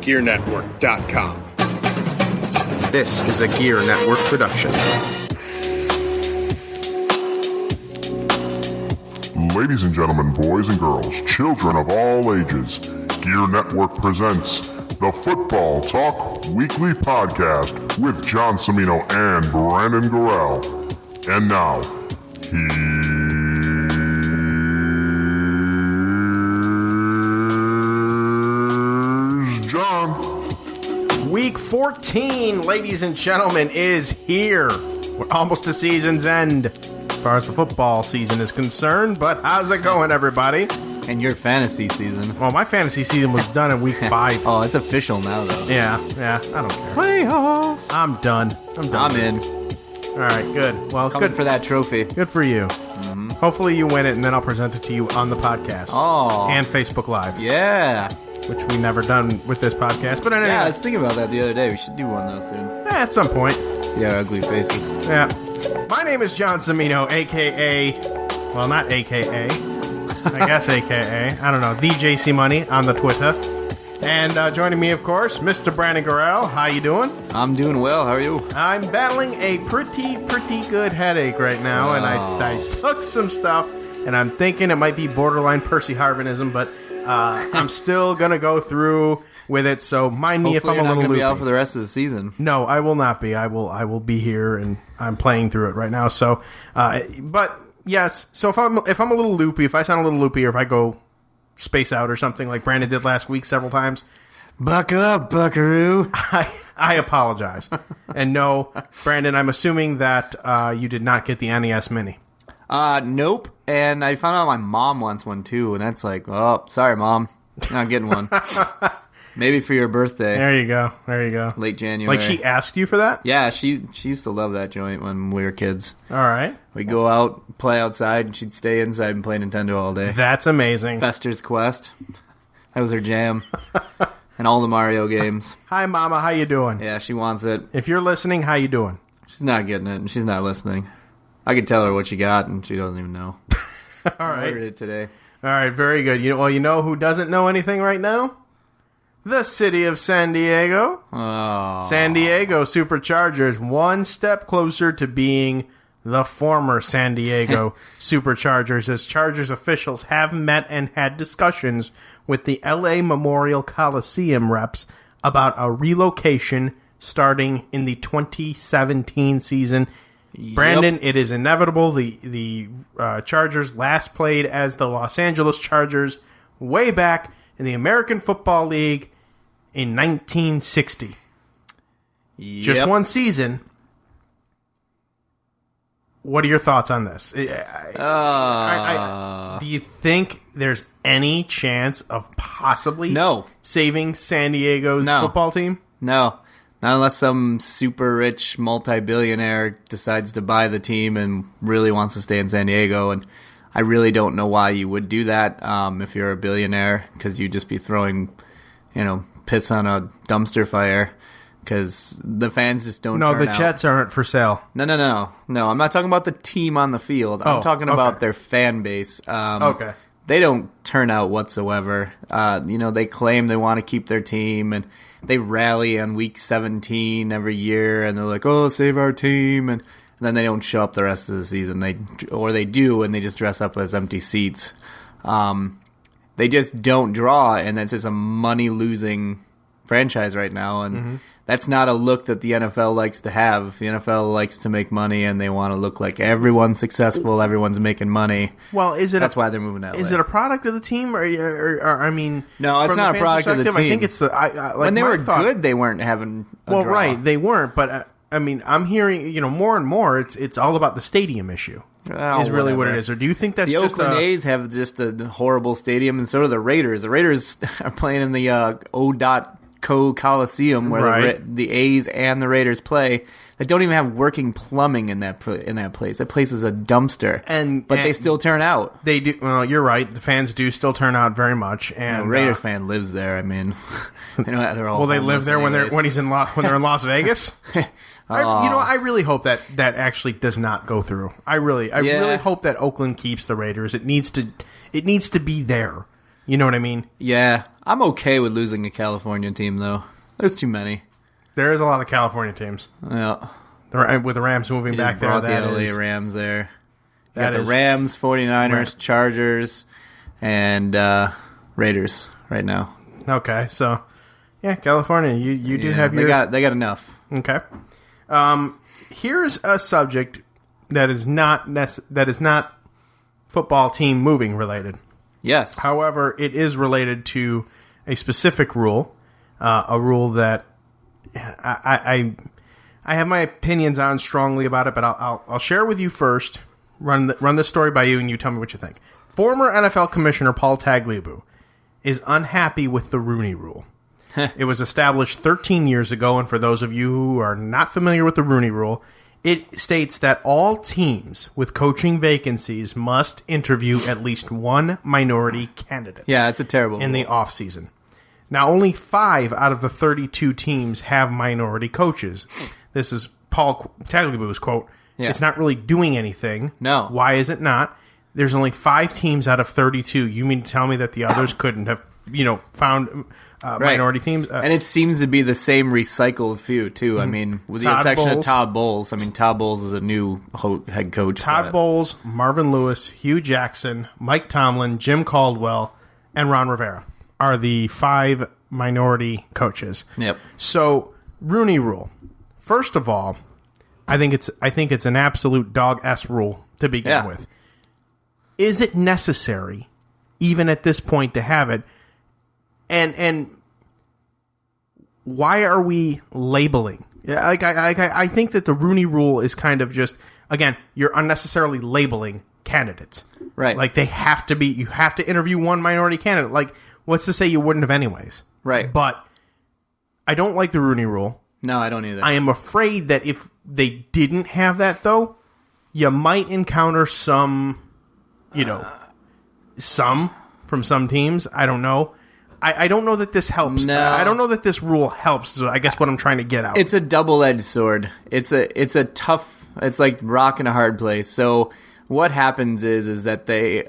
GearNetwork.com. This is a Gear Network production. Ladies and gentlemen, boys and girls, children of all ages, Gear Network presents the Football Talk Weekly Podcast with John Cimino and Brandon Gorell. And now, here's John. Week 14, ladies and gentlemen, is here. We're almost to season's end as far as the football season is concerned, but how's it going, everybody? And your fantasy season. Well, my fantasy season was done in week 5. Oh, it's official now, though. Yeah, I don't care. Playoffs. I'm done. I'm in. All right, good. Well, Coming good for that trophy. Good for you. Mm-hmm. Hopefully you win it, and then I'll present it to you on the podcast. Oh. And Facebook Live. Yeah. Which we've never done with this podcast. But anyway. Yeah, I was thinking about that the other day. We should do one, though, soon. At some point. See our ugly faces. Yeah. My name is John Cimino, a.k.a. Well, not a.k.a. I guess a.k.a. I don't know. The JC Money on the Twitter. And joining me, of course, Mr. Brandon Gorell. How you doing? I'm doing well. How are you? I'm battling a pretty good headache right now, and I took some stuff, and I'm thinking it might be borderline Percy Harvinism, but I'm still going to go through with it, so mind me if I'm a little loopy. Be out for the rest of the season. No, I will not be. I will be here, and I'm playing through it right now. So, but yes. So if I'm a little loopy, if I sound a little loopy, or if I go space out or something like Brandon did last week several times, buckle up, buckaroo. I apologize. And no, Brandon, I'm assuming that you did not get the NES Mini. Nope. And I found out my mom wants one too, and that's like, oh, sorry, Mom, not getting one. Maybe for your birthday. There you go. Late January. Like she asked you for that? Yeah, she used to love that joint when we were kids. All right. We'd go out, play outside, and she'd stay inside and play Nintendo all day. That's amazing. Fester's Quest. That was her jam. And all the Mario games. Hi, Mama. How you doing? Yeah, she wants it. If you're listening, how you doing? She's not getting it, and she's not listening. I could tell her what she got, and she doesn't even know. All right. I ordered it today. All right, very good. You know who doesn't know anything right now? The city of San Diego. Oh. San Diego Superchargers, one step closer to being the former San Diego Superchargers, as Chargers officials have met and had discussions with the LA Memorial Coliseum reps about a relocation starting in the 2017 season. Yep. Brandon, it is inevitable. The Chargers last played as the Los Angeles Chargers way back in the American Football League in 1960. Yep. Just one season. What are your thoughts on this? Do you think there's any chance of possibly saving San Diego's football team? No. Not unless some super rich multi-billionaire decides to buy the team and really wants to stay in San Diego. And I really don't know why you would do that if you're a billionaire, because you'd just be throwing, piss on a dumpster fire, because the fans just don't turn out. No, the Jets aren't for sale. No. I'm not talking about the team on the field. I'm talking about their fan base. Okay. They don't turn out whatsoever. They claim they want to keep their team, and they rally on week 17 every year, and they're like, oh, save our team, and then they don't show up the rest of the season. They do, and they just dress up as empty seats. They just don't draw, and that's just a money-losing franchise right now, and that's not a look that the NFL likes to have. The NFL likes to make money, and they want to look like everyone's successful, everyone's making money. Well, that's why they're moving to LA. Is it a product of the team, or I mean, no, it's not a product of the team. I think it's the when they were good, they weren't having a draw. Right, they weren't, but I mean, I'm hearing more and more. It's all about the stadium issue. Is really what it is. Or do you think that's the just Oakland A's have just a horrible stadium, and so do the Raiders. The Raiders are playing in the O.Co Coliseum, where the A's and the Raiders play. They don't even have working plumbing in that place. That place is a dumpster, but they still turn out. They do. Well, you're right. The fans do still turn out very much. And Raider fan lives there. I mean, they're all. Will they live there when they're in Las Vegas? I really hope that actually does not go through. I really hope that Oakland keeps the Raiders. It needs to be there. You know what I mean? Yeah, I'm okay with losing a California team, though. There's too many. There is a lot of California teams. Yeah. With the Rams moving You back just there. brought That the is, LA Rams there. You that got the is- Rams, 49ers, Right. Chargers, and Raiders right now. Okay, so yeah, California, you do have your... They got enough. Okay. Here's a subject that is not football team moving related. Yes. However, it is related to a specific rule, a rule that I have my opinions on strongly about it, but I'll share it with you first. Run the story by you, and you tell me what you think. Former NFL Commissioner Paul Tagliabue is unhappy with the Rooney Rule. It was established 13 years ago, and for those of you who are not familiar with the Rooney Rule, it states that all teams with coaching vacancies must interview at least one minority candidate Yeah, it's a terrible in rule. the offseason. Now, only 5 out of the 32 teams have minority coaches. This is Paul Tagliabue's quote. Yeah. It's not really doing anything. No. Why is it not? There's only 5 teams out of 32. You mean to tell me that the others couldn't have, found minority teams? And it seems to be the same recycled few, too. I mean, with the Todd exception Bowles. of Todd Bowles. I mean, Todd Bowles is a new head coach. Todd but- Bowles, Marvin Lewis, Hugh Jackson, Mike Tomlin, Jim Caldwell, and Ron Rivera are the 5 minority coaches. Yep. So, Rooney Rule. First of all, I think it's an absolute dog-ass rule to begin Yeah. with. Is it necessary, even at this point, to have it? And why are we labeling? I think that the Rooney Rule is kind of just, again, you're unnecessarily labeling candidates. Right. Like, you have to interview one minority candidate. Like, what's to say you wouldn't have anyways? Right. But I don't like the Rooney Rule. No, I don't either. I am afraid that if they didn't have that, though, you might encounter some from some teams. I don't know. I don't know that this helps. No. I don't know that this rule helps. So I guess what I'm trying to get out. It's a double-edged sword. It's a tough. It's like rock in a hard place. So what happens is that they.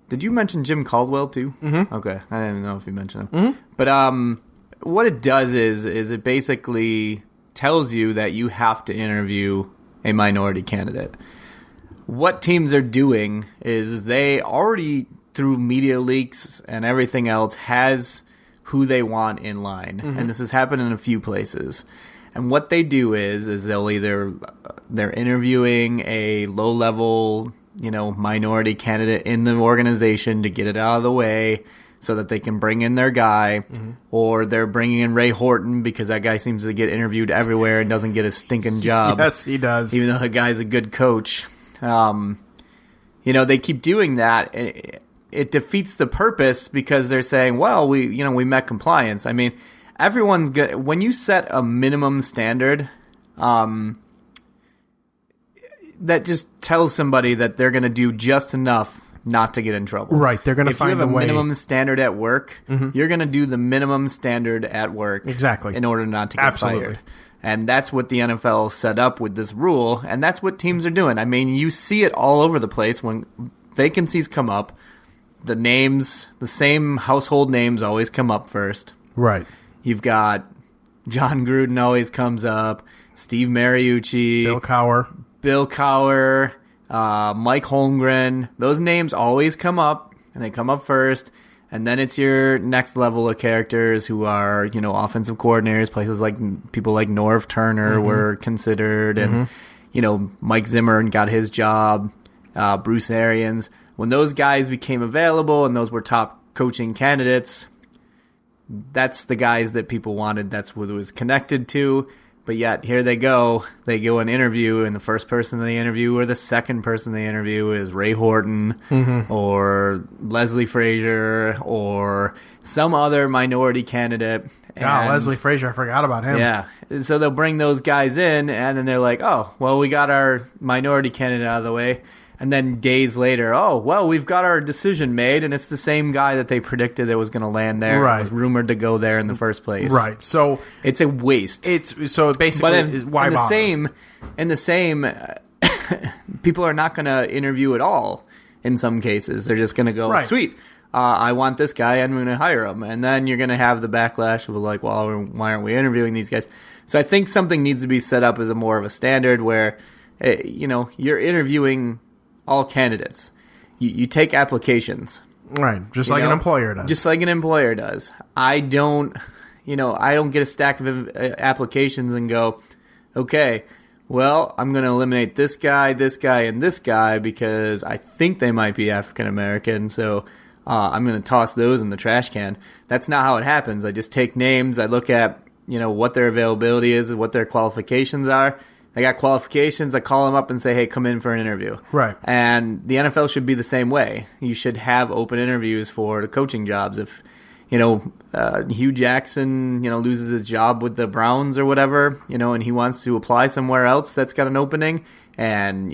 Did you mention Jim Caldwell too? Mm-hmm. Okay, I didn't even know if you mentioned him. Mm-hmm. But what it does is it basically tells you that you have to interview a minority candidate. What teams are doing is they already, through media leaks and everything else, has who they want in line. Mm-hmm. And this has happened in a few places. And what they do is they're interviewing a low-level, minority candidate in the organization to get it out of the way so that they can bring in their guy, mm-hmm. or they're bringing in Ray Horton because that guy seems to get interviewed everywhere and doesn't get a stinking job. Yes, he does. Even though the guy's a good coach. They keep doing that. It defeats the purpose because they're saying, well, we met compliance. I mean, everyone's good. When you set a minimum standard, that just tells somebody that they're going to do just enough not to get in trouble. Right, they're going to find a way. If you have a minimum standard at work, mm-hmm. you're going to do the minimum standard at work. Exactly. In order not to get fired. And that's what the NFL set up with this rule, and that's what teams are doing. I mean, you see it all over the place when vacancies come up. The same household names always come up first. Right. You've got John Gruden always comes up, Steve Mariucci, Bill Cowher, Mike Holmgren. Those names always come up, and they come up first. And then it's your next level of characters who are, offensive coordinators. Places like people like Norv Turner mm-hmm. were considered, and mm-hmm. Mike Zimmer got his job. Bruce Arians. When those guys became available and those were top coaching candidates, that's the guys that people wanted. That's what it was connected to. But yet, here they go. They go and interview, and the first person they interview or the second person they interview is Ray Horton mm-hmm. or Leslie Frazier or some other minority candidate. Leslie Frazier, I forgot about him. Yeah. So they'll bring those guys in, and then they're like, oh, well, we got our minority candidate out of the way. And then days later, oh, well, we've got our decision made, and it's the same guy that they predicted that was going to land there. Right. It was rumored to go there in the first place. Right. So it's a waste. So basically, why bother? In the same, people are not going to interview at all in some cases. They're just going to go, Right. sweet, I want this guy, I'm going to hire him. And then you're going to have the backlash of like, well, why aren't we interviewing these guys? So I think something needs to be set up as a more of a standard where, you're interviewing all candidates. You take applications. Right, just like an employer does. Just like an employer does. I don't get a stack of applications and go, okay, well, I'm going to eliminate this guy, and this guy because I think they might be African American, so I'm going to toss those in the trash can. That's not how it happens. I just take names, I look at, what their availability is and what their qualifications are. They got qualifications, I call them up and say, hey, come in for an interview. Right. And the NFL should be the same way. You should have open interviews for the coaching jobs. If, Hugh Jackson, loses his job with the Browns or whatever, and he wants to apply somewhere else that's got an opening, and,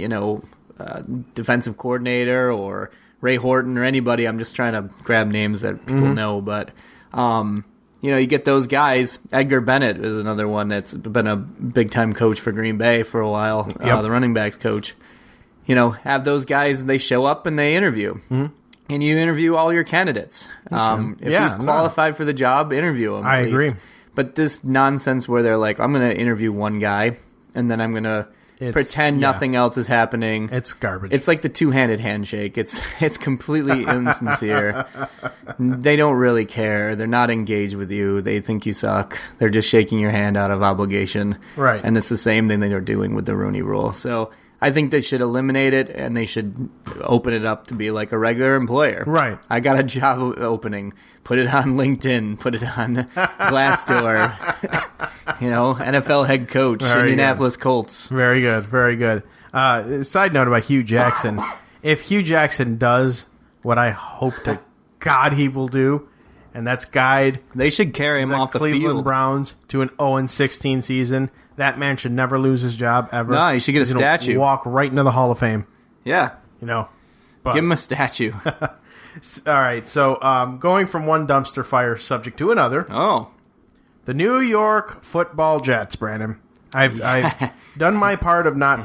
defensive coordinator or Ray Horton or anybody, I'm just trying to grab names that people know, but, you get those guys. Edgar Bennett is another one that's been a big-time coach for Green Bay for a while, the running backs coach. Have those guys, and they show up and they interview. Mm-hmm. And you interview all your candidates. If he's qualified for the job, interview him. I agree. But this nonsense where they're like, I'm going to interview one guy, and then I'm going to pretend nothing else is happening. It's garbage. It's like the two-handed handshake. It's completely insincere. They don't really care. They're not engaged with you. They think you suck. They're just shaking your hand out of obligation. Right. And it's the same thing they're doing with the Rooney Rule. So I think they should eliminate it, and they should open it up to be like a regular employer. Right. I got a job opening. Put it on LinkedIn. Put it on Glassdoor. NFL head coach, Indianapolis Colts. Very good. Very good. Side note about Hugh Jackson. If Hugh Jackson does what I hope to God he will do, and that's guide they should carry him off the Cleveland field. Browns to an 0-16 season, that man should never lose his job ever. No, he should get a He's gonna statue. Walk right into the Hall of Fame. Yeah. But, Give him a statue. all right, so going from one dumpster fire subject to another. Oh. The New York Football Jets, Brandon. I've done my part of not,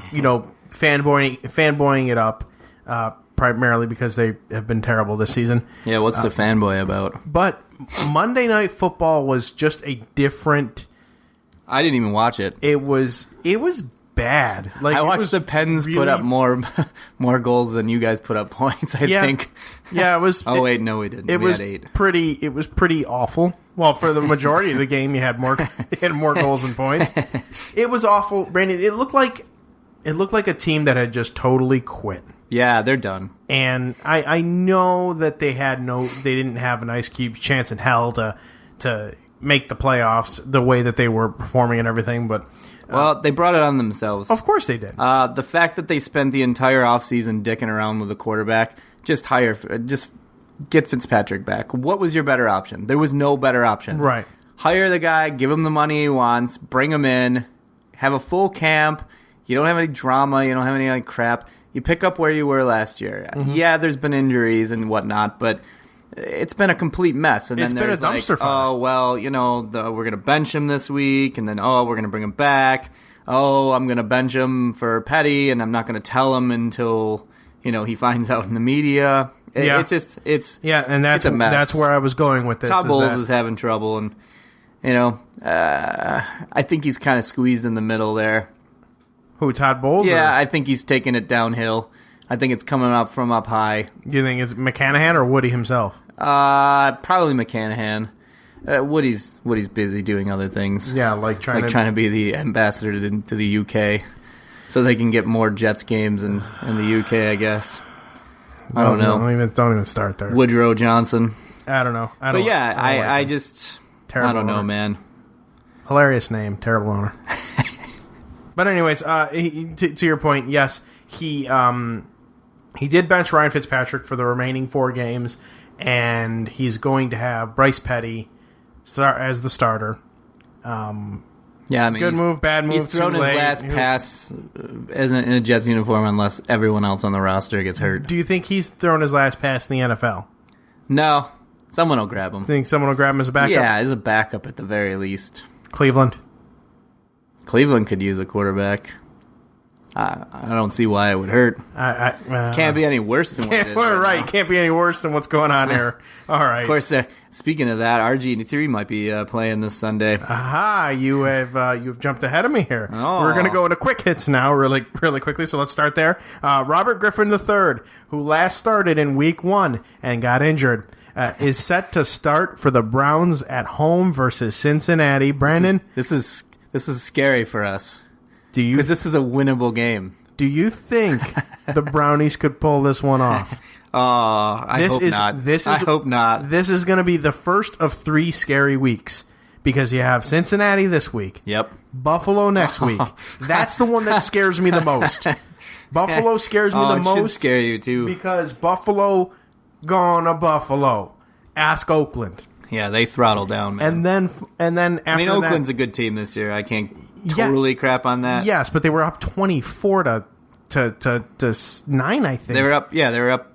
fanboying it up, primarily because they have been terrible this season. Yeah, what's the fanboy about? But Monday Night Football was just a different. I didn't even watch it. It was bad. Like I watched the Pens put up more goals than you guys put up points. I think. Yeah, it was. Oh wait, no, we didn't. It we was had 8. It was pretty awful. Well, for the majority of the game, you had more goals than points. It was awful, Brandon. It looked like a team that had just totally quit. Yeah, they're done. And I know that they didn't have an ice cube chance in hell to make the playoffs the way that they were performing and everything, but well, they brought it on themselves. Of course they did. The fact that they spent the entire offseason dicking around with the quarterback, just get Fitzpatrick back. What was your better option? There was no better option. Right. Hire the guy, give him the money he wants, bring him in, have a full camp. You don't have any drama. You don't have any crap. You pick up where you were last year. Mm-hmm. Yeah, there's been injuries and whatnot, but it's been a complete mess. And it's then there's been a dumpster fire. Oh, well, we're going to bench him this week, and then, we're going to bring him back. Oh, I'm going to bench him for Petty, and I'm not going to tell him until, he finds out in the media. It's and that's a mess. That's where I was going with this. Todd Bowles is having trouble, and, I think he's kind of squeezed in the middle there. Who, Todd Bowles? Yeah, I think he's taking it downhill. I think it's coming up from up high. You think it's McCanahan or Woody himself? Probably McCanahan. Woody's busy doing other things. Yeah, like trying to be the ambassador to the UK, so they can get more Jets games in the UK. I guess. I don't know. Don't even start there. Woodrow Johnson. I don't know. I don't know, man. Hilarious name, terrible owner. But anyways, to your point, yes, he did bench Ryan Fitzpatrick for the remaining 4 games, and he's going to have Bryce Petty start as the starter. Yeah, I mean, good move, bad move. He's thrown his last pass in a Jets uniform unless everyone else on the roster gets hurt. Do you think he's thrown his last pass in the NFL? No, someone will grab him. Think someone will grab him as a backup? Yeah, as a backup at the very least. Cleveland could use a quarterback. I don't see why it would hurt. Can't be any worse than what it is. Right, can't be any worse than what's going on here. All right. Of course, speaking of that, RG3 might be playing this Sunday. Aha, you've jumped ahead of me here. Oh. We're going to go into quick hits now really quickly, so let's start there. Robert Griffin III, who last started in Week 1 and got injured, is set to start for the Browns at home versus Cincinnati. Brandon? This is scary for us. Because this is a winnable game. Do you think the Brownies could pull this one off? I hope not. I hope not. This is going to be the first of 3 scary weeks because you have Cincinnati this week. Yep. Buffalo next week. That's the one that scares me the most. Buffalo scares me the most. It should scare you too. Because Buffalo gonna Buffalo. Ask Oakland. Yeah, they throttle down, man. And then after that, Oakland's a good team this year. I can't totally crap on that. Yes, but they were up 24 to 9, I think. They were up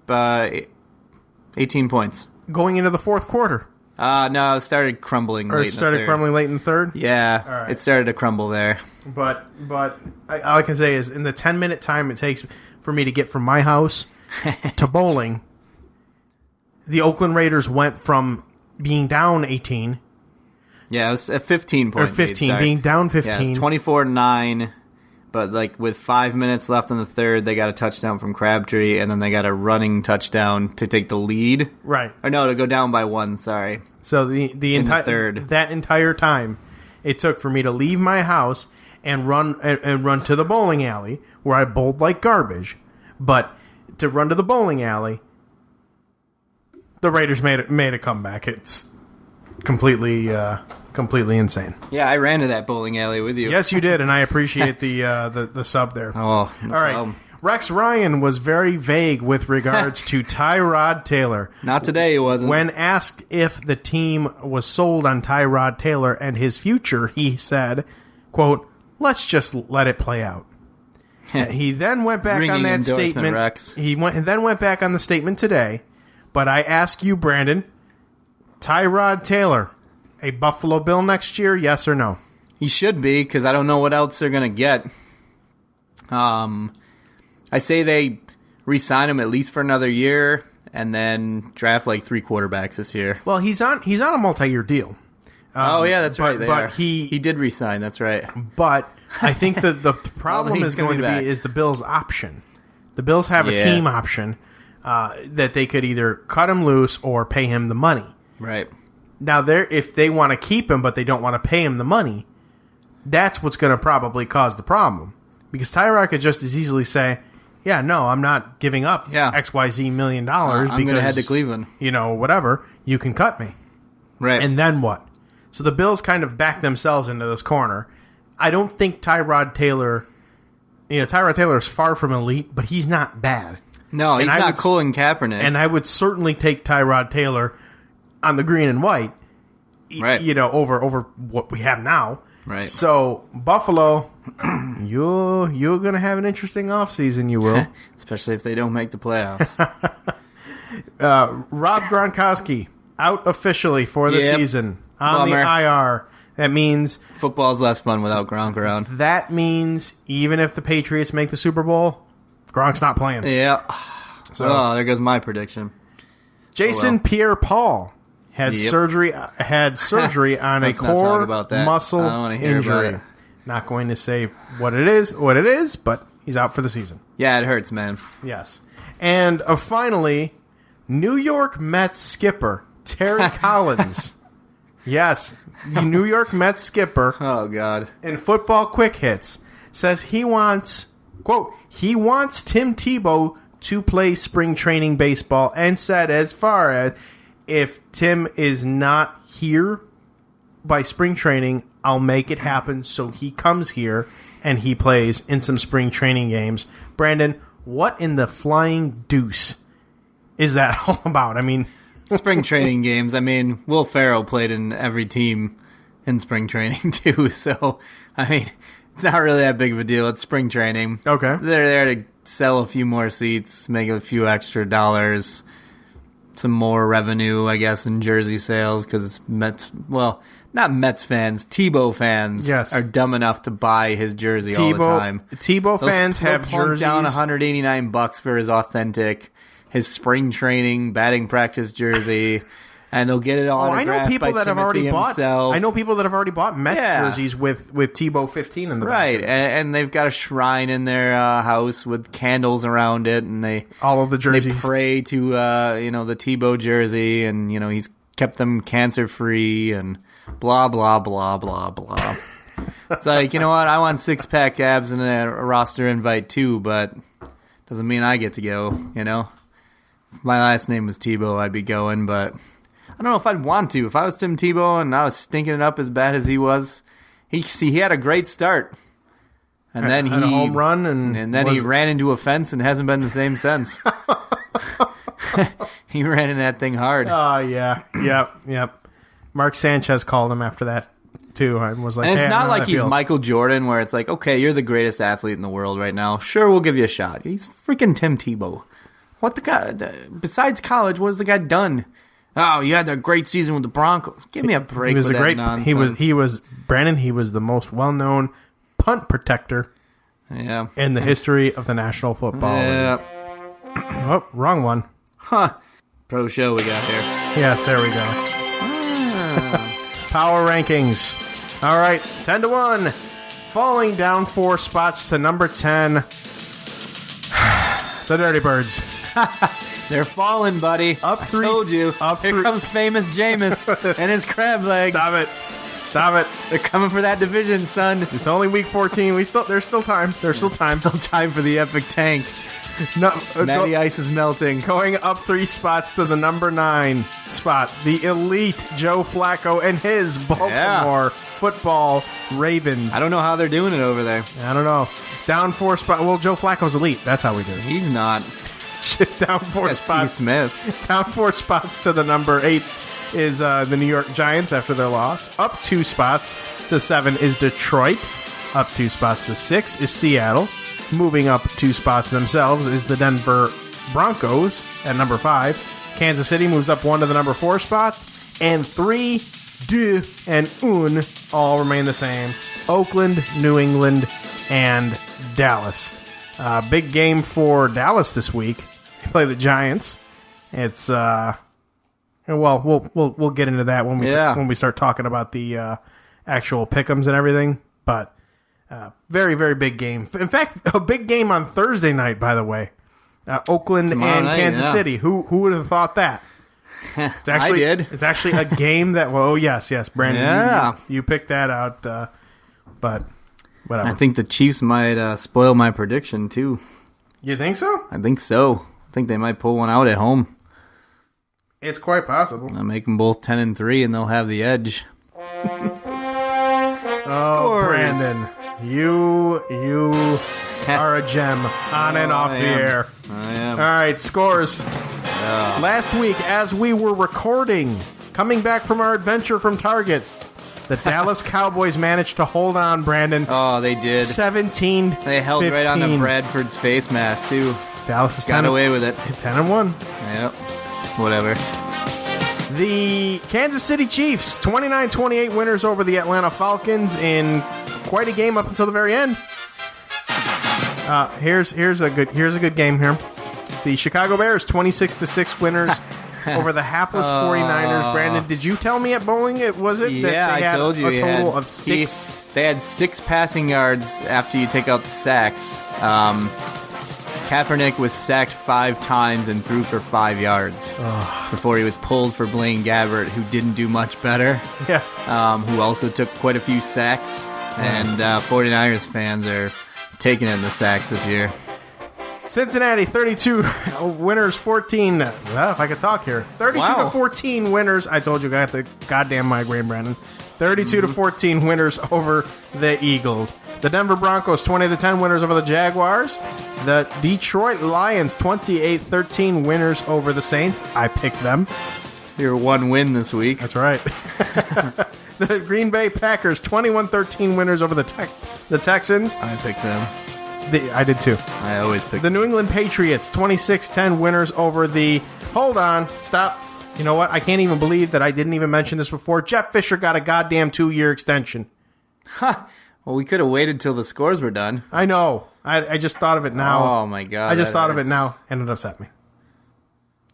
18 points. Going into the fourth quarter. No, it started crumbling late in the third. Started crumbling late in the third? Yeah, right. It started to crumble there. But all I can say is in the 10-minute time it takes for me to get from my house to bowling, the Oakland Raiders went from being down 18. Yeah, it was a 15-point Or 15, being down 15. Yeah, it's 24-9, but with 5 minutes left in the third, they got a touchdown from Crabtree, and then they got a running touchdown to take the lead. Right. Or no, to go down by 1, sorry. So the entire third. That entire time it took for me to leave my house and run to the bowling alley where I bowled like garbage, but to run to the bowling alley, the Raiders made a comeback. It's completely insane. Yeah, I ran to that bowling alley with you. Yes, you did, and I appreciate the sub there. Oh, no all right. problem. Rex Ryan was very vague with regards to Tyrod Taylor. Not today, it wasn't. When asked if the team was sold on Tyrod Taylor and his future, he said, quote, "Let's just let it play out." He then went back on that statement. Rex. He then went back on the statement today. But I ask you, Brandon, Tyrod Taylor, a Buffalo Bill next year, yes or no? He should be, because I don't know what else they're going to get. I say they re-sign him at least for another year, and then draft 3 quarterbacks this year. Well, he's on a multi-year deal. That's right. But he did re-sign. That's right. But I think the problem is going to be the Bills' option. The Bills have a team option that they could either cut him loose or pay him the money. Right. Now, if they want to keep him but they don't want to pay him the money, that's what's going to probably cause the problem. Because Tyrod could just as easily say, yeah, no, I'm not giving up XYZ $1 million I'm going to head to Cleveland. Whatever, you can cut me. Right. And then what? So the Bills kind of back themselves into this corner. I don't think Tyrod Taylor is far from elite, but he's not bad. No, he's not Colin Kaepernick. And I would certainly take Tyrod Taylor on the green and white, right? Over what we have now. Right. So Buffalo, you're going to have an interesting offseason, you will. Especially if they don't make the playoffs. Rob Gronkowski out officially for the season on the IR. That means football's less fun without Gronk around. That means even if the Patriots make the Super Bowl, Gronk's not playing. Yeah. So there goes my prediction. Jason Pierre-Paul had surgery on a core muscle injury. Not going to say what it is, but he's out for the season. Yeah, it hurts, man. Yes. And finally, New York Mets skipper Terry Collins. Yes, the New York Mets skipper. Oh, God. In Football Quick Hits says he wants, quote, he wants Tim Tebow to play spring training baseball, and said as far as if Tim is not here by spring training, I'll make it happen so he comes here and he plays in some spring training games. Brandon, what in the flying deuce is that all about? I mean... Spring training games. I mean, Will Ferrell played in every team in spring training, too. So, I mean, it's not really that big of a deal. It's spring training. Okay. They're there to sell a few more seats, make a few extra dollars. some more revenue, I guess, in jersey sales because not Mets fans, Tebow fans are dumb enough to buy his jersey all the time. Tebow fans have jerseys down $189 for his spring training batting practice jersey, and they'll get it autographed I know people by that have already himself. bought. I know people that have already bought Mets jerseys with Tebow 15 in the back. Right, and they've got a shrine in their house with candles around it, and all of the jerseys. They pray to the Tebow jersey, and he's kept them cancer free and blah blah blah blah blah. It's like, you know what? I want 6-pack abs and a roster invite too, but doesn't mean I get to go. If my last name was Tebow, I'd be going, but I don't know if I'd want to. If I was Tim Tebow and I was stinking it up as bad as he was, he had a great start, and then had a home run, and then he ran into a fence and hasn't been the same since. He ran in that thing hard. Oh yeah, yep. Mark Sanchez called him after that too. I was like, and it's hey, not like he's feels. Michael Jordan, where it's like, okay, you're the greatest athlete in the world right now. Sure, we'll give you a shot. He's freaking Tim Tebow. What the guy? Besides college, what has the guy done? Oh, you had that great season with the Broncos. Give me a break. He was with a that great. nonsense. He was Brandon. He was the most well-known punt protector. Yeah. In the history of the National Football League. Oh, wrong one. Huh. Pro show we got here. Yes, there we go. Power rankings. All right, 10-1. Falling down 4 spots to number 10. The Dirty Birds. They're falling, buddy. Up I 3. told you. Here comes famous Jameis and his crab legs. Stop it. They're coming for that division, son. It's only week 14. There's still time. Still time for the epic tank. No, Matty Ice is melting. Going up 3 spots to the number 9 spot. The elite Joe Flacco and his Baltimore football Ravens. I don't know how they're doing it over there. I don't know. Down 4 spots. Well, Joe Flacco's elite. That's how we do it. He's not. Down 4 spots. Steve Smith. Down 4 spots to the number 8 is the New York Giants after their loss. Up 2 spots to 7 is Detroit. Up 2 spots to 6 is Seattle. Moving up 2 spots themselves is the Denver Broncos at number 5. Kansas City moves up 1 to the number 4 spot. And 3, 2, and 1 all remain the same. Oakland, New England, and Dallas. Big game for Dallas this week. They play the Giants. It's well, we'll get into that when we start talking about the actual pick'ems and everything. But very, very big game. In fact, a big game on Thursday night. By the way, Oakland Tomorrow and night, Kansas City. Who would have thought that? It's actually, I did. It's actually a game that. Well, yes, Brandon. Yeah. You picked that out. But whatever. I think the Chiefs might spoil my prediction too. You think so? I think so. I think they might pull one out at home. It's quite possible. I'll make them both 10-3, and they'll have the edge. Oh, Brandon, you are a gem on and off the air. I am. All right, scores. Last week, as we were recording, coming back from our adventure from Target, the Dallas Cowboys managed to hold on, Brandon. Oh, they did. 17. They held right on to Bradford's face mask, too. Dallas is got away with it. 10-1. Yep. Whatever. The Kansas City Chiefs, 29-28 winners over the Atlanta Falcons in quite a game up until the very end. Here's a good game here. The Chicago Bears, 26-6 winners over the hapless 49ers. Brandon, did you tell me at bowling that they I had told you a total of 6? They had 6 passing yards after you take out the sacks. Kaepernick was sacked 5 times and threw for 5 yards before he was pulled for Blaine Gabbert, who didn't do much better. Yeah. Who also took quite a few sacks. And 49ers fans are taking it in the sacks this year. Cincinnati, 32 winners, 14. Well, if I could talk here. 32-14 winners. I told you I got the goddamn migraine, Brandon. 32-14 winners over the Eagles. The Denver Broncos, 20-10 winners over the Jaguars. The Detroit Lions, 28-13 winners over the Saints. I picked them. Your one win this week. That's right. The Green Bay Packers, 21-13 winners over the Texans. I picked them. I did too. I always pick The New England Patriots, 26-10 winners over the... Hold on. Stop. You know what? I can't even believe that I didn't even mention this before. Jeff Fisher got a goddamn 2-year extension. Well, we could have waited till the scores were done. I know. I just thought of it now. Oh, my God. I just thought of it now, and it upset me.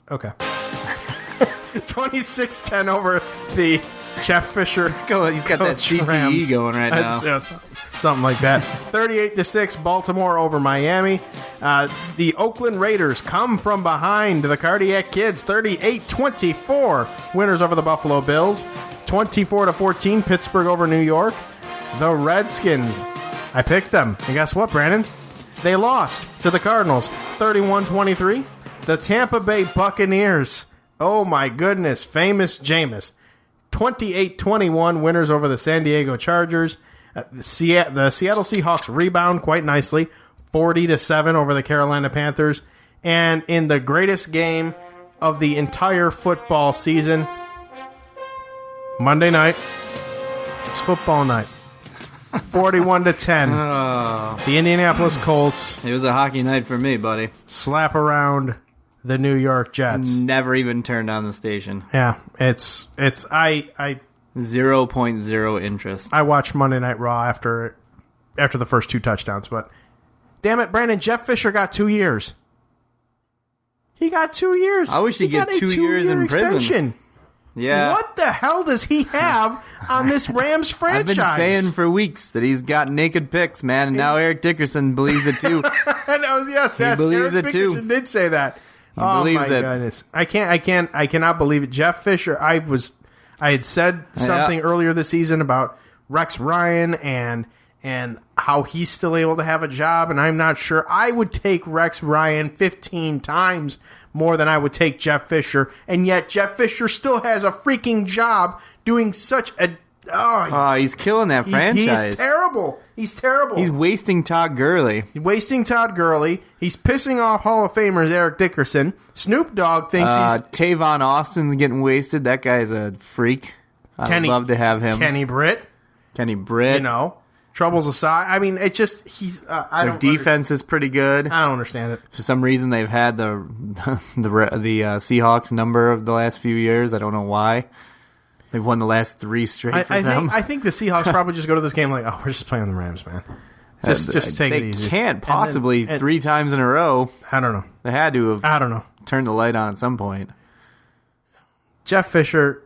Okay. 26-10 over the Jeff Fisher. He's got that CTE Rams. going right now. Something like that. 38-6, Baltimore over Miami. The Oakland Raiders come from behind the Cardiac Kids. 38-24, winners over the Buffalo Bills. 24-14, Pittsburgh over New York. The Redskins. I picked them. And guess what, Brandon? They lost to the Cardinals. 31-23. The Tampa Bay Buccaneers. Oh my goodness. Famous Jameis. 28-21, winners over the San Diego Chargers. The Seattle Seahawks rebound quite nicely. 40-7 over the Carolina Panthers. And in the greatest game of the entire football season, Monday night, it's football night. 41-10. Oh, The Indianapolis Colts it was a hockey night for me, buddy. slap around the New York Jets. Never even turned on the station. Yeah, it's I 0.0 interest. I watched Monday Night Raw after the first 2 touchdowns, but damn it, Brandon, Jeff Fisher got 2 years. He got 2 years. I wish he'd get got a 2 years in prison. extension. Yeah. What the hell does he have on this Rams franchise? I've been saying for weeks that he's got naked pics, man, and now Eric Dickerson beliees it too. yes, believes Eric it too. Dickerson did say that. He believes my it. goodness. I cannot believe it. Jeff Fisher, I had said something earlier this season about Rex Ryan and how he's still able to have a job, and I'm not sure. I would take Rex Ryan 15 times more than I would take Jeff Fisher, and yet Jeff Fisher still has a freaking job doing such a... Oh, he's killing that franchise. He's terrible. He's terrible. He's wasting Todd Gurley. Wasting Todd Gurley. He's pissing off Hall of Famers Eric Dickerson. Snoop Dogg thinks he's... Tavon Austin's getting wasted. That guy's a freak. I'd love to have him. Kenny Britt. You know, troubles aside. I mean, it just... he's. Their defense is pretty good. I don't understand it. For some reason, they've had the Seahawks number of the last few years. I don't know why. They've won the last 3 straight for them. I think the Seahawks probably just go to this game like, oh, we're just playing the Rams, man. Just take it easy. They can't possibly 3 times in a row. I don't know. They had to have I don't know. turned the light on at some point. Jeff Fisher,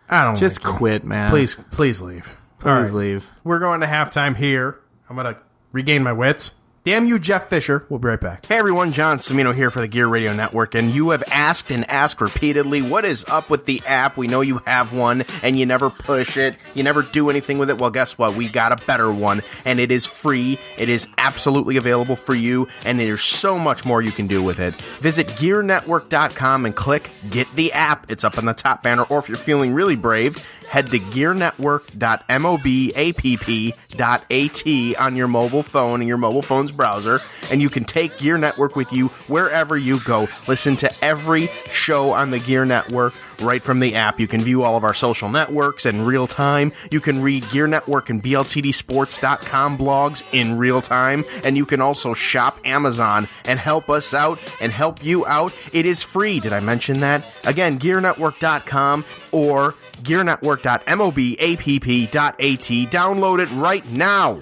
I don't Just like quit, man. Please leave. Please leave. We're going to halftime here. I'm going to regain my wits. Damn you, Jeff Fisher. We'll be right back. Hey, everyone. John Cimino here for the Gear Radio Network, and you have asked and asked repeatedly, what is up with the app? We know you have one, and you never push it. You never do anything with it. Well, guess what? We got a better one, and it is free. It is absolutely available for you, and there's so much more you can do with it. Visit GearNetwork.com and click Get the App. It's up on the top banner, or if you're feeling really brave, head to GearNetwork.mobapp.at on your mobile phone and your mobile phone's browser, and you can take Gear Network with you wherever you go. Listen to every show on the Gear Network right from the app. You can view all of our social networks in real time. You can read Gear Network and BLTDsports.com blogs in real time, and you can also shop Amazon and help us out and help you out. It is free. Did I mention that? Again, GearNetwork.com or GearNetwork.mobapp.at. Download it right now.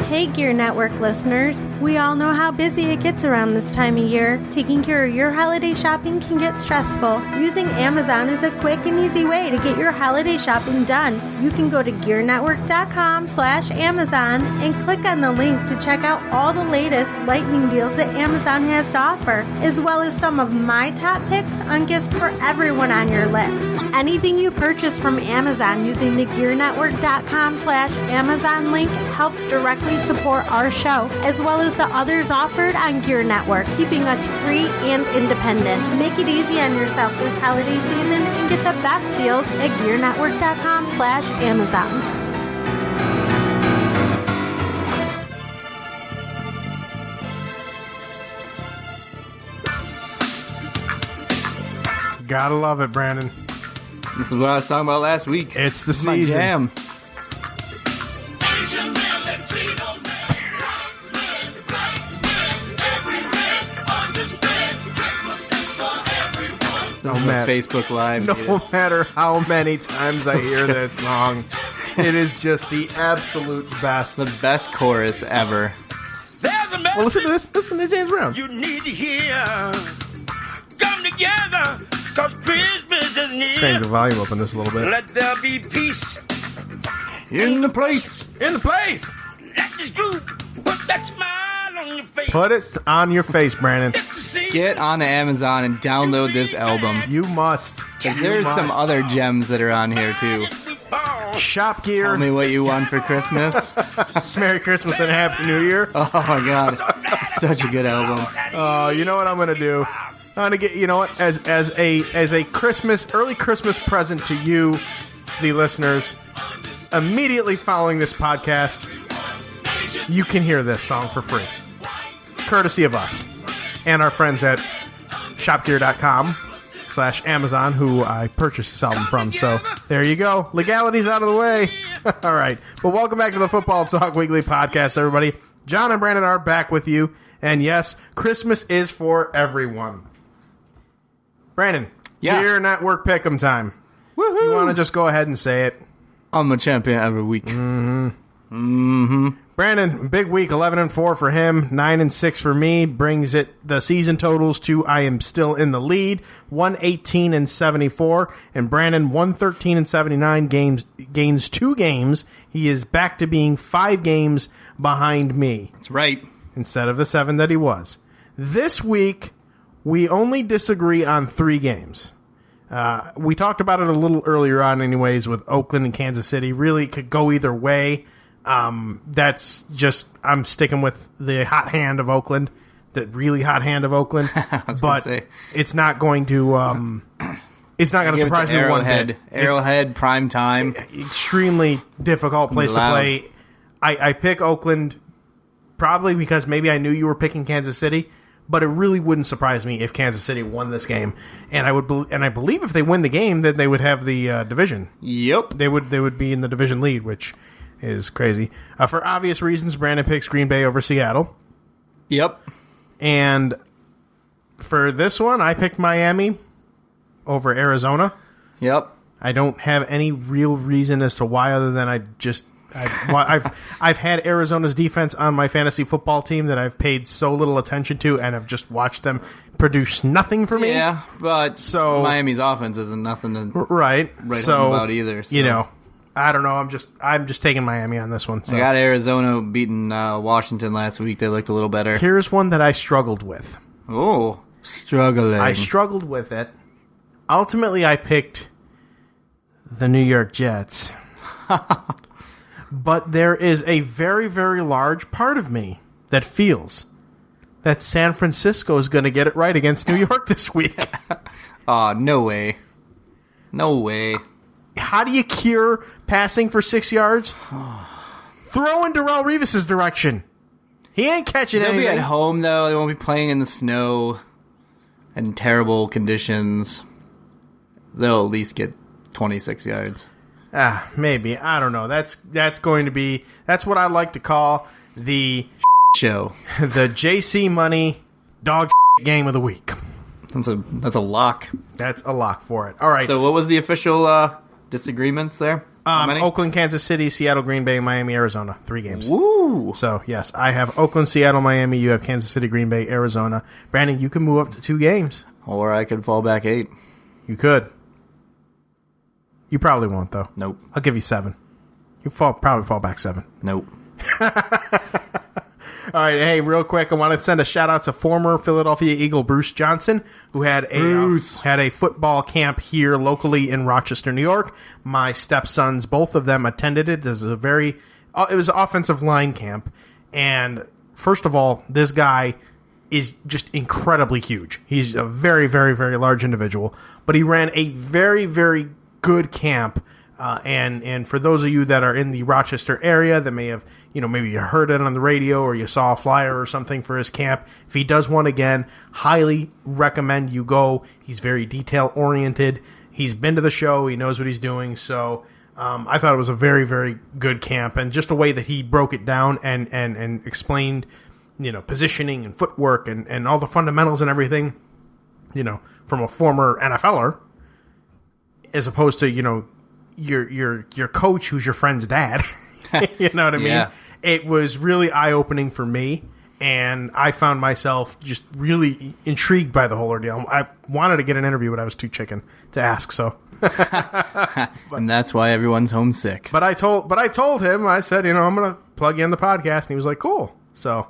Hey Gear Network listeners, we all know how busy it gets around this time of year. Taking care of your holiday shopping can get stressful. Using Amazon is a quick and easy way to get your holiday shopping done. You can go to GearNetwork.com/Amazon and click on the link to check out all the latest lightning deals that Amazon has to offer, as well as some of my top picks on gifts for everyone on your list. Anything you purchase from Amazon using the GearNetwork.com/Amazon link helps directly support our show, as well as the others offered on Gear Network, keeping us free and independent. Make it easy on yourself this holiday season and get the best deals at GearNetwork.com/Amazon. Gotta love it, Brandon. This is what I was talking about last week. It's the This is my season. jam. Facebook Live. No matter how many times I hear that song, it is just the absolute best. The best chorus ever. Well, listen to this. Listen to James Brown. You need to hear. Come together, cause Christmas is near. Change the volume up on this a little bit. Let there be peace In the place. In the place. Let this group put that smile on your face. Put it on your face, Brandon. Get on Amazon and download this album. You must. 'Cause there's some other gems that are on here too. Shop Gear. Tell me what you want for Christmas. Merry Christmas and Happy New Year. Oh my god. It's such a good album. You know what I'm gonna do? I'm gonna get, you know what, as a early Christmas present to you, the listeners, immediately following this podcast, you can hear this song for free. Courtesy of us and our friends at shopgear.com/Amazon, who I purchased this album from. So there you go. Legality's out of the way. All right. But welcome back to the Football Talk Weekly Podcast, everybody. John and Brandon are back with you. And yes, Christmas is for everyone. Brandon, Gear Network Pick'em time. Woohoo! You want to just go ahead and say it? I'm a champion every week. Brandon, big week, 11-4 for him, 9-6 for me, brings it the season totals to I am still in the lead, 118-74, and Brandon 113-79 gains 2 games. He is back to being 5 games behind me. That's right. Instead of the 7 that he was. This week, we only disagree on 3 games. We talked about it a little earlier on anyways with Oakland and Kansas City. Really could go either way. That's just, I'm sticking with the hot hand of Oakland, the really hot hand of Oakland. But it's not going to, it's not going to surprise me one bit. Arrowhead, prime time. Extremely difficult place to play. I pick Oakland probably because maybe I knew you were picking Kansas City, but it really wouldn't surprise me if Kansas City won this game. And I believe if they win the game, then they would have the division. Yep. They would be in the division lead, which is crazy. For obvious reasons, Brandon picks Green Bay over Seattle. Yep. And for this one, I picked Miami over Arizona. Yep. I don't have any real reason as to why, other than I've had Arizona's defense on my fantasy football team that I've paid so little attention to, and I've just watched them produce nothing for me. Yeah, but Miami's offense isn't nothing to write home about either. So. You know, I don't know. I'm just taking Miami on this one. So. I got Arizona beating Washington last week. They looked a little better. Here's one that I struggled with. Oh, struggling. I struggled with it. Ultimately, I picked the New York Jets. But there is a very, very large part of me that feels that San Francisco is going to get it right against New York this week. No way. No way. How do you cure passing for 6 yards? Throw in Darrelle Revis's direction. He ain't catching anything. They'll be at home, though. They won't be playing in the snow and terrible conditions. They'll at least get 26 yards. Maybe. I don't know. That's going to be... That's what I like to call the... show. The JC Money dog game of the week. That's a lock. That's a lock for it. All right. So what was the official disagreements there? Oakland, Kansas City, Seattle, Green Bay, Miami, Arizona. 3 games. Woo! So, yes, I have Oakland, Seattle, Miami. You have Kansas City, Green Bay, Arizona. Brandon, you can move up to 2 games. Or I could fall back 8. You could. You probably won't, though. Nope. I'll give you 7. You probably fall back 7. Nope. All right, hey, real quick, I want to send a shout-out to former Philadelphia Eagle Bruce Johnson, who had a football camp here locally in Rochester, New York. My stepsons, both of them, attended it. It was it was an offensive line camp. And first of all, this guy is just incredibly huge. He's a very, very, very large individual. But he ran a very, very good camp. And for those of you that are in the Rochester area that may have, maybe you heard it on the radio or you saw a flyer or something for his camp, if he does one again, highly recommend you go. He's very detail-oriented. He's been to the show. He knows what he's doing. So I thought it was a very, very good camp. And just the way that he broke it down and explained, positioning and footwork and all the fundamentals and everything, from a former NFLer, as opposed to, your coach who's your friend's dad. You know what I mean? Yeah. It was really eye-opening for me, and I found myself just really intrigued by the whole ordeal. I wanted to get an interview, but I was too chicken to ask, so. And that's why everyone's homesick. But I told him, I said, I'm going to plug you in the podcast, and he was like, cool. So,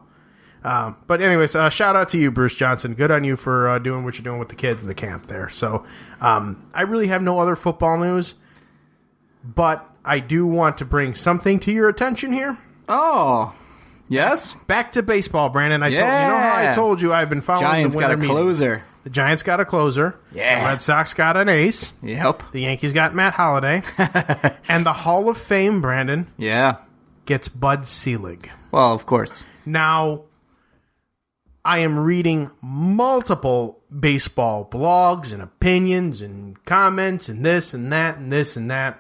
but anyways, shout out to you, Bruce Johnson. Good on you for doing what you're doing with the kids in the camp there. So, I really have no other football news, but I do want to bring something to your attention here. Oh, yes? Back to baseball, Brandon. You know how I told you I've been following Giants the winter got a closer. The Giants got a closer. Yeah. The Red Sox got an ace. Yep. The Yankees got Matt Holliday. And the Hall of Fame, Brandon, Yeah. gets Bud Selig. Well, of course. Now, I am reading multiple baseball blogs and opinions and comments and this and that and this and that.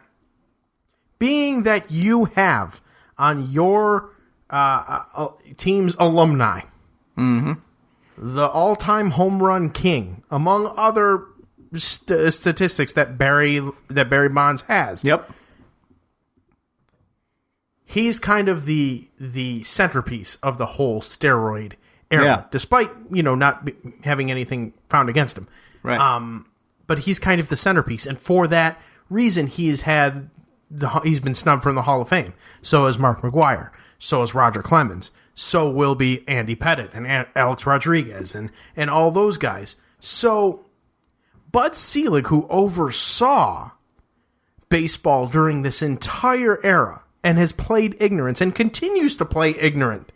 Being that you have on your team's alumni, the all-time home run king, among other statistics that Barry Bonds has. Yep. He's kind of the centerpiece of the whole steroid era, Yeah. despite not having anything found against him. Right. But he's kind of the centerpiece, and for that reason, he's been snubbed from the Hall of Fame. So is Mark McGwire. So is Roger Clemens. So will be Andy Pettitte and Alex Rodriguez and all those guys. So Bud Selig, who oversaw baseball during this entire era and has played ignorance and continues to play ignorant,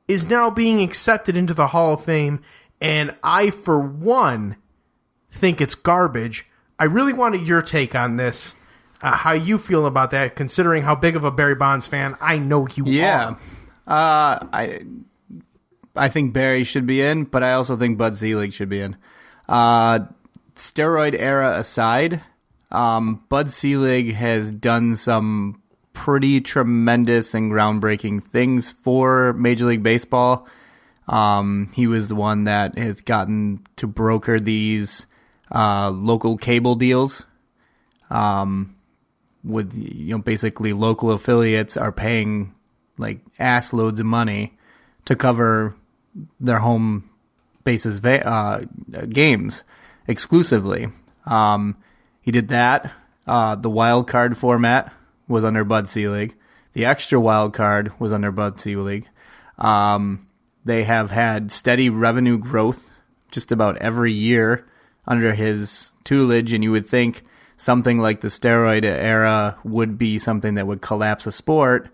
is now being accepted into the Hall of Fame. And I, for one, think it's garbage. I really wanted your take on this, how you feel about that, considering how big of a Barry Bonds fan I know you are. I think Barry should be in, but I also think Bud Selig should be in. Steroid era aside, Bud Selig has done some pretty tremendous and groundbreaking things for Major League Baseball. He was the one that has gotten to broker these local cable deals, with basically local affiliates are paying like ass loads of money to cover their home bases games exclusively. He did that. The wild card format was under Bud Selig. The extra wild card was under Bud Selig. They have had steady revenue growth just about every year under his tutelage, and you would think something like the steroid era would be something that would collapse a sport.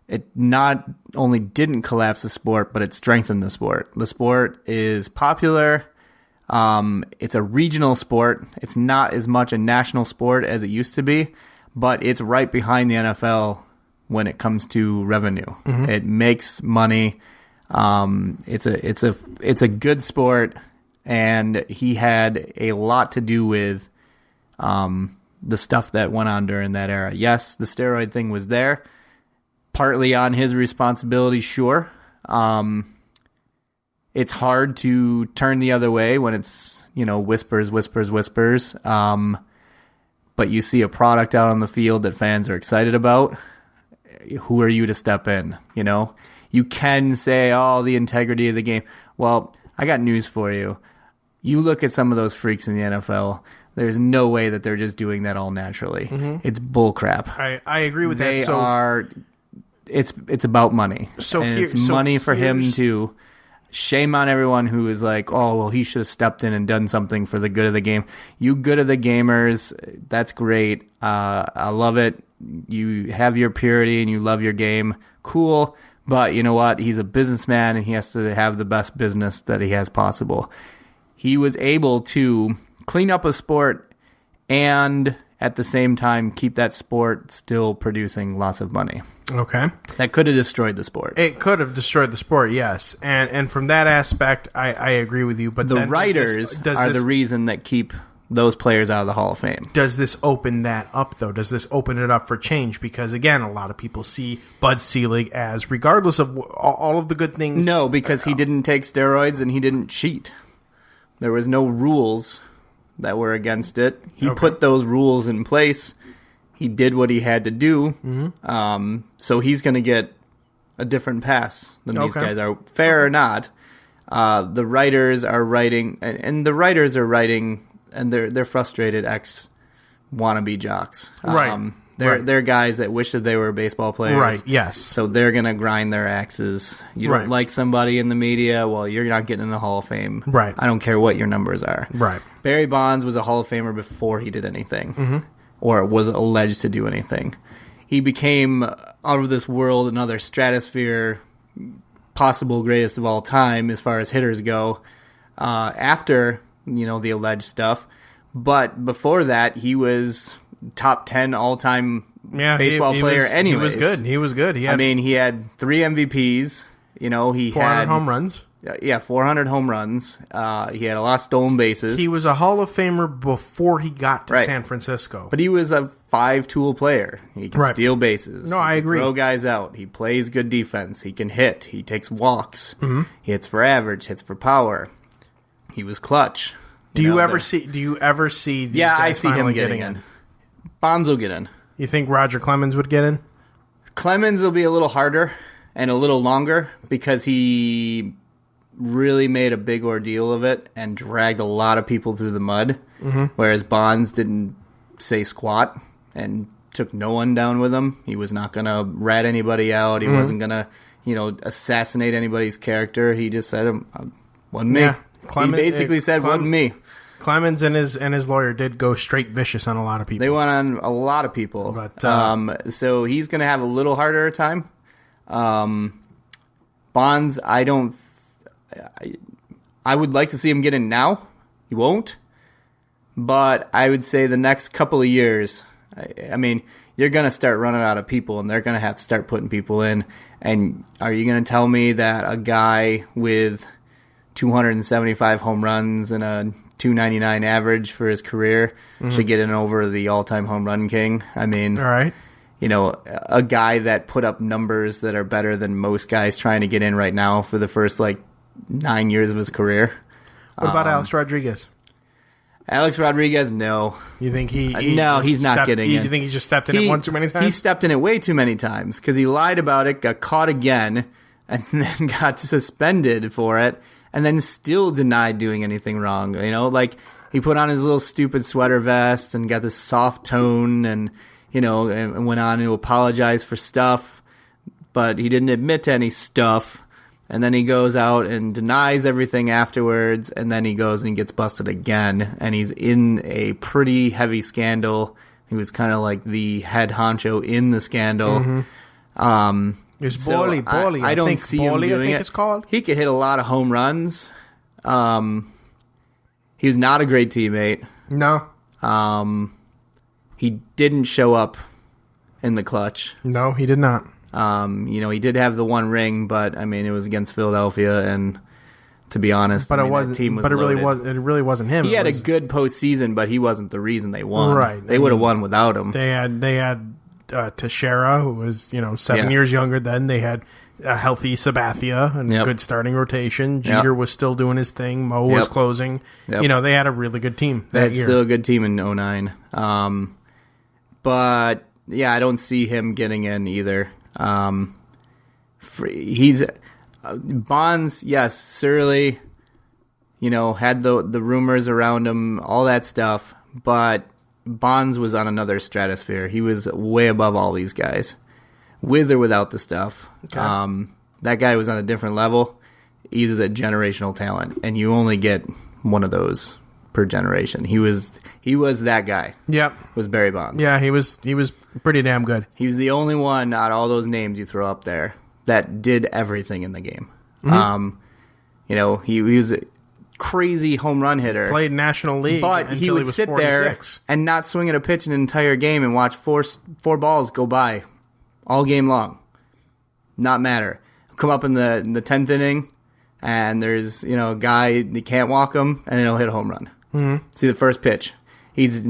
It not only didn't collapse the sport, but it strengthened the sport. The sport is popular. It's a regional sport. It's not as much a national sport as it used to be, but it's right behind the NFL when it comes to revenue. Mm-hmm. It makes money. It's a good sport, and he had a lot to do with the stuff that went on during that era. Yes, the steroid thing was there, partly on his responsibility, sure. It's hard to turn the other way when it's, whispers. But you see a product out on the field that fans are excited about. Who are you to step in? You can say, the integrity of the game. Well, I got news for you. You look at some of those freaks in the NFL, there's no way that they're just doing that all naturally. Mm-hmm. It's bullcrap. I agree with that. It's about money. It's money for him to shame on everyone who is like, he should have stepped in and done something for the good of the game. You good of the gamers, that's great. I love it. You have your purity and you love your game. Cool. But you know what? He's a businessman and he has to have the best business that he has possible. He was able to clean up a sport and at the same time keep that sport still producing lots of money. Okay. That could have destroyed the sport. It could have destroyed the sport, yes. And from that aspect, I agree with you. But the writers are the reason that keep those players out of the Hall of Fame. Does this open that up, though? Does this open it up for change? Because, again, a lot of people see Bud Selig as, regardless of all of the good things... No, because he didn't take steroids and he didn't cheat. There was no rules that were against it. He put those rules in place. He did what he had to do. So he's going to get a different pass than these guys are. Fair or not, the writers are writing, and they're frustrated ex-wannabe jocks. Right. They're guys that wish that they were baseball players. Right, yes. So they're going to grind their axes. You don't like somebody in the media, well, you're not getting in the Hall of Fame. Right. I don't care what your numbers are. Right. Barry Bonds was a Hall of Famer before he did anything, or was alleged to do anything. He became out of this world, another stratosphere, possible greatest of all time as far as hitters go, after, the alleged stuff. But before that, he was top 10 all-time baseball player anyways. He was good. He had, he had 3 MVPs. He 400 had home runs. Yeah, 400 home runs. He had a lot of stolen bases. He was a Hall of Famer before he got to San Francisco. But he was a 5-tool player. He can steal bases. No, I agree. Throw guys out. He plays good defense. He can hit. He takes walks. He hits for average. Hits for power. He was clutch. Do you ever see these guys I see him getting in. Bonds will get in. You think Roger Clemens would get in? Clemens will be a little harder and a little longer because he really made a big ordeal of it and dragged a lot of people through the mud, whereas Bonds didn't say squat and took no one down with him. He was not going to rat anybody out. He wasn't going to, assassinate anybody's character. He just said, wasn't me. Yeah. He basically said, wasn't me. Clemens and his lawyer did go straight vicious on a lot of people. They went on a lot of people. But, so he's going to have a little harder time. Bonds, I would like to see him get in now. He won't. But I would say the next couple of years, you're going to start running out of people, and they're going to have to start putting people in. And are you going to tell me that a guy with 275 home runs and a 299 average for his career should get in over the all-time home run king? all right. A guy that put up numbers that are better than most guys trying to get in right now for the first 9 years of his career. What about Alex Rodriguez? Alex Rodriguez, no. You think he's not getting in. You think he just stepped in it one too many times? He stepped in it way too many times because he lied about it, got caught again, and then got suspended for it, and then still denied doing anything wrong. He put on his little stupid sweater vest and got this soft tone and, and went on to apologize for stuff, but he didn't admit to any stuff. And then he goes out and denies everything afterwards, and then he goes and gets busted again, and he's in a pretty heavy scandal. He was kind of like the head honcho in the scandal. It's Boley. I don't see him doing it. It's called. He could hit a lot of home runs. He was not a great teammate. No. He didn't show up in the clutch. No, he did not. He did have the one ring, but it was against Philadelphia, and to be honest, it really wasn't him. He had a good postseason, but he wasn't the reason they won. Right, they would have won without him. They had Teixeira, who was 7 years younger than. They had a healthy Sabathia and a good starting rotation. Jeter was still doing his thing. Mo was closing. Yep. They had a really good team that year. Still a good team in 2009. But I don't see him getting in either. He's Bonds, yes, Surly, had the rumors around him, all that stuff, but Bonds was on another stratosphere. He was way above all these guys, with or without the stuff. Okay. That guy was on a different level. He was a generational talent, and you only get one of those per generation. He was that guy. Yep. Was Barry Bonds. Yeah, he was pretty damn good. He was the only one out of all those names you throw up there that did everything in the game. He was a crazy home run hitter. Played National League, but he would sit 46. there and not swing at a pitch an entire game and watch four balls go by all game long. Not matter. Come up in the 10th inning, and there's a guy, you can't walk him, and then he'll hit a home run. See the first pitch. He's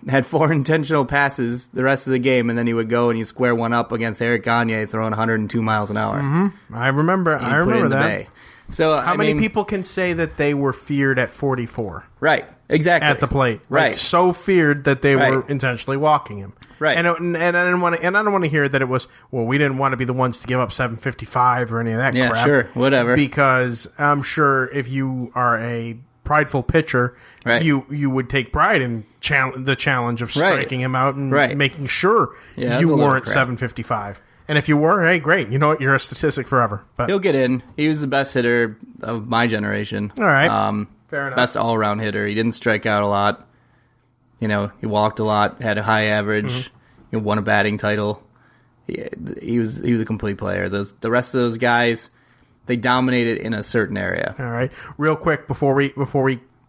had 4 intentional passes the rest of the game, and then he would go and he'd square one up against Eric Gagne throwing 102 miles an hour. I remember that. Bay. So How many people can say that they were feared at 44? Right. Exactly. At the plate. Right. Like, so feared that they were Right. intentionally walking him. Right. And I don't want to hear that it was, well, we didn't want to be the ones to give up 755 or any of that Yeah, crap. sure. Whatever. Because I'm sure if you are a prideful pitcher, Right. you would take pride in the challenge of striking him out and Right. making sure Yeah, that's you a load of weren't crap. 755. And if you were, hey, great. You know what? You're a statistic forever. But He'll get in. He was the best hitter of my generation. All right. Fair enough. Best all-around hitter. He didn't strike out a lot. You know, he walked a lot, had a high average. Mm-hmm. He won a batting title. He was a complete player. The rest of those guys, they dominated in a certain area. All right. Real quick before we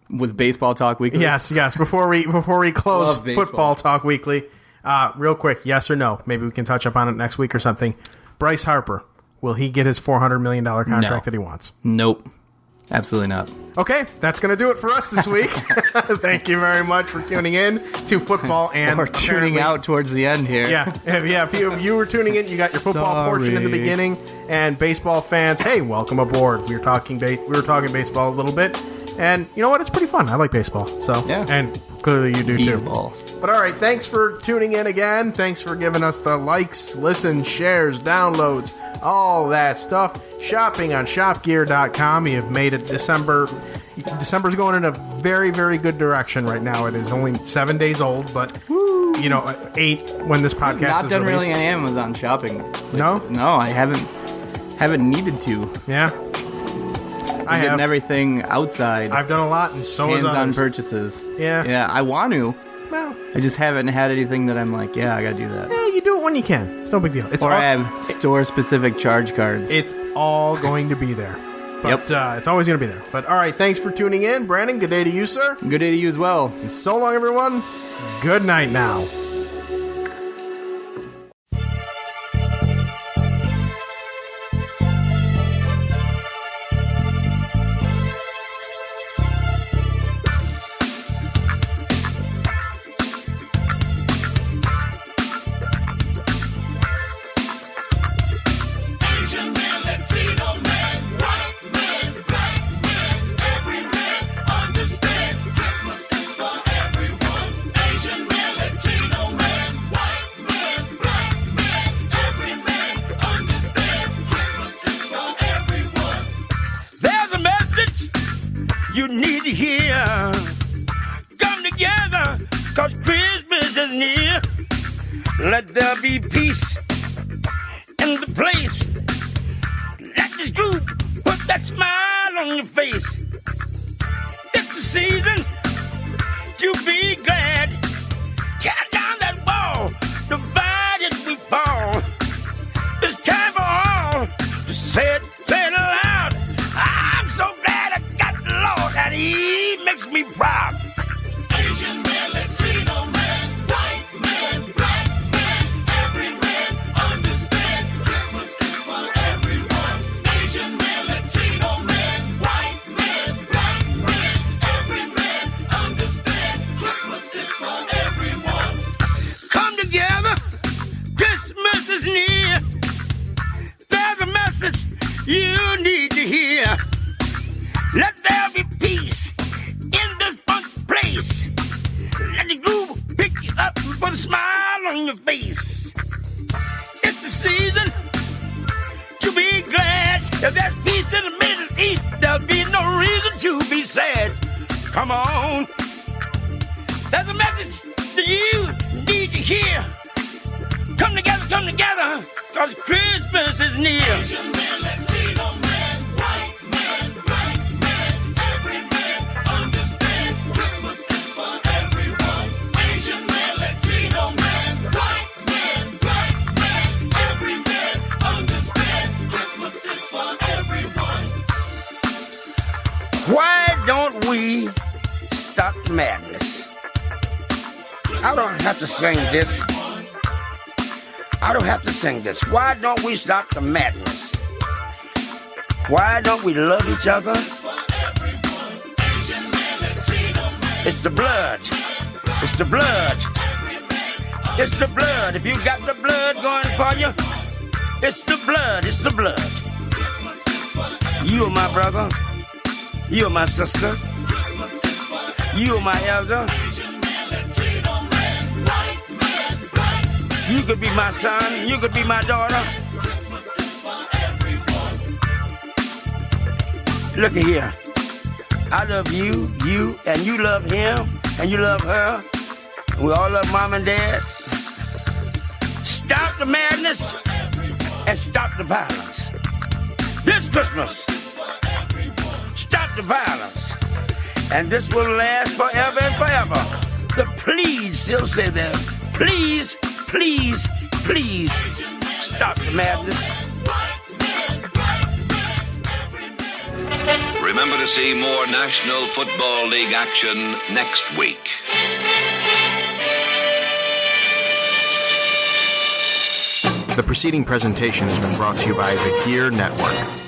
With Baseball Talk Weekly. Yes. Before we close Love baseball. Football Talk Weekly, real quick, yes or no? Maybe we can touch up on it next week or something. Bryce Harper, will he get his $400 million contract that he wants? Nope. Absolutely not. Okay, that's going to do it for us this week. Thank you very much for tuning in to football and Or tuning apparently- out towards the end here. Yeah. If you were tuning in, you got your football portion in the Sorry. beginning, and baseball fans, hey, welcome aboard. We were talking baseball a little bit, and you know what? It's pretty fun. I like baseball. So Yeah. and clearly you do too. Baseball. But all right, thanks for tuning in again. Thanks for giving us the likes, listens, shares, downloads, all that stuff. Shopping on shopgear.com. You've made it December. December's going in a very, very good direction right now. It is only 7 days old, but 8 when this podcast Not is done released. really on Amazon shopping. No? No, I haven't needed to. Yeah. I Getting have. everything outside. I've done a lot, and so is hands-on others. purchases. Yeah. Yeah, I want to. Well, I just haven't had anything that I'm like, yeah, I gotta do that. yeah, you do it when you can. It's no big deal. It's Or all, I have store-specific charge cards. It's all going to be there. But it's always going to be there. But all right, thanks for tuning in. Brandon, good day to you, sir. Good day to you as well. And so long, everyone. Good night now. Asian man, Latino man, white man, black man, every man understand Christmas is for everyone. Asian man, Latino man, white man, black man, every man understand Christmas is for everyone. There's a message you need to hear. Come together, cause Christmas is near. Let there be peace in the place. Let this group put that smile on your face. It's the season to be glad. Tear down that wall, divided we fall. It's time for all to say it aloud. I'm so glad I got the Lord that He makes me proud. Asian man, Latino man, white man, black man, every man understand Christmas is for everyone. Asian man, Latino man, white man, black man, every man understand Christmas is for everyone. Come together, Christmas is near. There's a message you need to hear. Let there be peace in this fun place. Let the groove pick you up and put a smile on your face. It's the season to be glad. If there's peace in the Middle East, there'll be no reason to be sad. Come on. There's a message that you need to hear. Come together, cause Christmas is near. Asian man, Latino man, white man, black man, every man understand Christmas is for everyone. Asian man, Latino man, white man, black man, every man understand Christmas is for everyone. Why don't we stop the madness? I don't have to sing this. Why don't we stop the madness? Why don't we love each other? It's the blood. It's the blood. It's the blood. If you got the blood going for you, it's the blood. It's the blood. You are my brother. You are my sister. You are my elder. You could be my son. You could be my daughter. Look at here. I love you, and you love him, and you love her. We all love mom and dad. Stop the madness and stop the violence. This Christmas, stop the violence. And this will last forever and forever. The please still say that. Please, please, please stop the madness. Remember to see more National Football League action next week. The preceding presentation has been brought to you by the Gear Network.